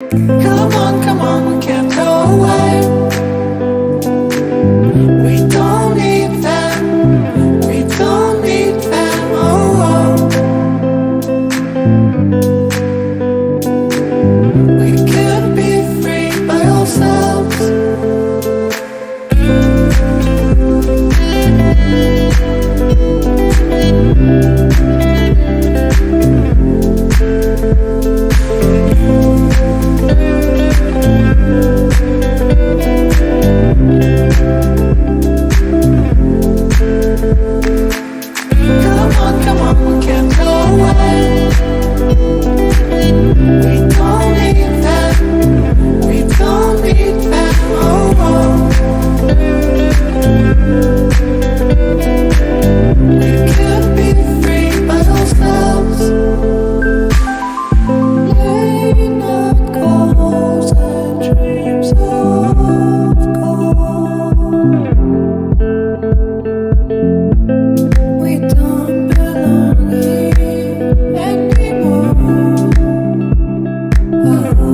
Come on, we can't go away. We don't need them, we don't need them, oh, oh. We could be free by ourselves. Come on, we can't go away. We don't need them, we don't need them, oh, oh. We could be free by ourselves. Late night calls and dreams of gold. We don't belong here anymore. Oh.